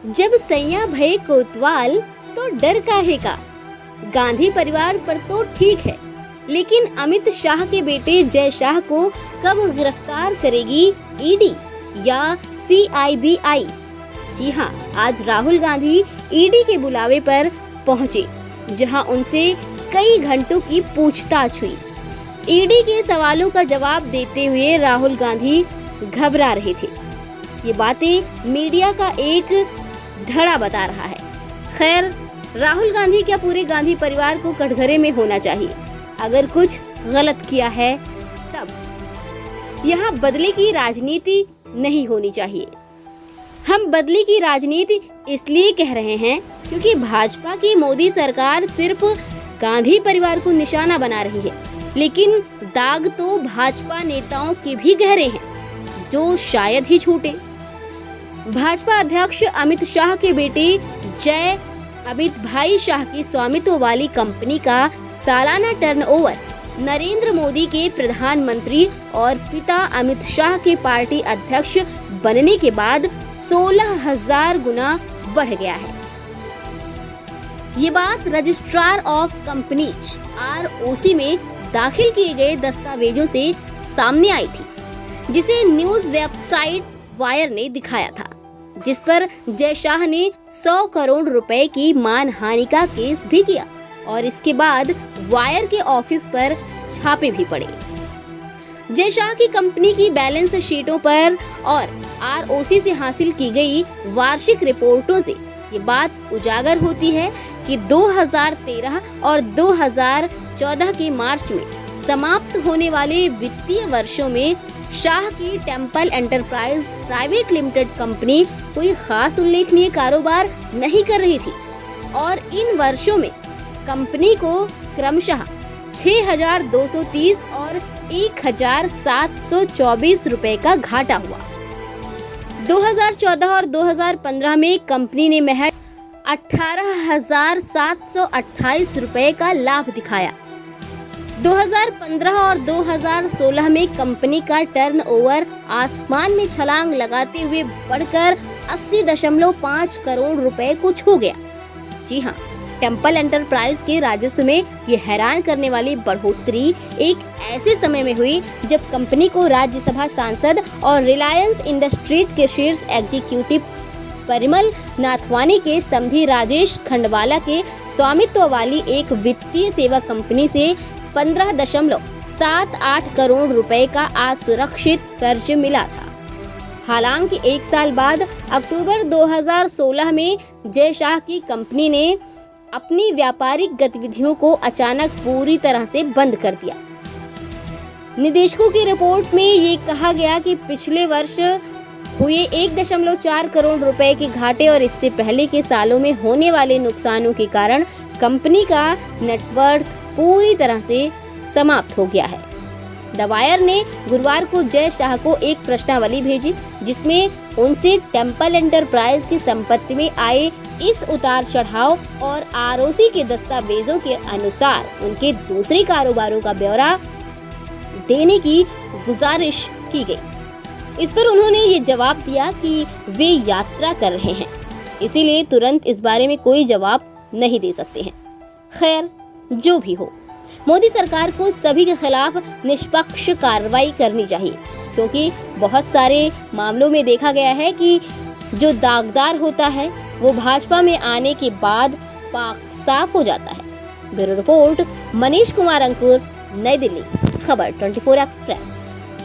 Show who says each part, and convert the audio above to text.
Speaker 1: जब सैया भये कोतवाल तो डर काहे का। गांधी परिवार पर तो ठीक है, लेकिन अमित शाह के बेटे जय शाह को कब गिरफ्तार करेगी ईडी या सीआईबी? जी हाँ, आज राहुल गांधी ईडी के बुलावे पर पहुंचे, जहां उनसे कई घंटों की पूछताछ हुई। ईडी के सवालों का जवाब देते हुए राहुल गांधी घबरा रहे थे। ये बातें मीडिया का एक धड़ा बता रहा है। खैर, राहुल गांधी क्या पूरे गांधी परिवार को कटघरे में होना चाहिए अगर कुछ गलत किया है तब। यहाँ बदले की राजनीति नहीं होनी चाहिए। हम बदले की राजनीति इसलिए कह रहे हैं क्योंकि भाजपा की मोदी सरकार सिर्फ गांधी परिवार को निशाना बना रही है, लेकिन दाग तो भाजपा नेताओं के भी गहरे हैं जो शायद ही छूटे। भाजपा अध्यक्ष अमित शाह के बेटे जय अमित भाई शाह की स्वामित्व वाली कंपनी का सालाना टर्नओवर नरेंद्र मोदी के प्रधानमंत्री और पिता अमित शाह के पार्टी अध्यक्ष बनने के बाद 16,000 गुना बढ़ गया है। ये बात रजिस्ट्रार ऑफ कंपनीज ROC में दाखिल किए गए दस्तावेजों से सामने आई थी, जिसे न्यूज वेबसाइट वायर ने दिखाया था, जिस पर जय शाह ने 100 करोड़ रुपए की मानहानि का केस भी किया और इसके बाद वायर के ऑफिस पर छापे भी पड़े। जय शाह की कंपनी की बैलेंस शीटों पर और ROC से हासिल की गई वार्षिक रिपोर्टों से ये बात उजागर होती है कि 2013 और 2014 के मार्च में समाप्त होने वाले वित्तीय वर्षों में शाह की temple enterprise private limited company कोई खास उल्लेखनीय कारोबार नहीं कर रही थी और इन वर्षों में कंपनी को क्रमशः 6,230 और 1,724 रुपए का घाटा हुआ। 2014 और 2015 में कंपनी ने महज 18,728 रुपए का लाभ दिखाया। 2015 और 2016 में कंपनी का टर्नओवर आसमान में छलांग लगाते हुए बढ़कर 80.5 करोड़ रुपए को छू गया। जी हाँ, टेम्पल एंटरप्राइज के राजस्व में ये हैरान करने वाली बढ़ोतरी एक ऐसे समय में हुई जब कंपनी को राज्यसभा सांसद और रिलायंस इंडस्ट्रीज के शीर्ष एग्जीक्यूटिव परिमल नाथवानी के समधी राजेश खंडवाला के स्वामित्व वाली एक वित्तीय सेवा कंपनी से 15.78 करोड़ रुपए का असुरक्षित कर्ज मिला था। हालांकि एक साल बाद अक्टूबर 2016 में जय शाह की कंपनी ने अपनी व्यापारिक गतिविधियों को अचानक पूरी तरह से बंद कर दिया। निदेशकों की रिपोर्ट में ये कहा गया कि पिछले वर्ष हुए 1.4 करोड़ रुपए के घाटे और इससे पहले के सालों में होने वाले नुकसानों के कारण कंपनी का नेटवर्थ पूरी तरह से समाप्त हो गया है। द वायर ने गुरुवार को जय शाह को एक प्रश्नावली भेजी, जिसमें उनसे टेम्पल एंटरप्राइज की संपत्ति में आए इस उतार चढ़ाव और ROC के दस्तावेजों के अनुसार उनके दूसरे कारोबारों का ब्यौरा देने की गुजारिश की गई। इस पर उन्होंने ये जवाब दिया कि वे यात्रा कर रहे हैं, इसीलिए तुरंत इस बारे में कोई जवाब नहीं दे सकते हैं। खैर, जो भी हो, मोदी सरकार को सभी के खिलाफ निष्पक्ष कार्रवाई करनी चाहिए, क्योंकि बहुत सारे मामलों में देखा गया है कि जो दागदार होता है वो भाजपा में आने के बाद पाक साफ हो जाता है। ब्यूरो रिपोर्ट, मनीष कुमार अंकुर, नई दिल्ली। खबर 24 एक्सप्रेस।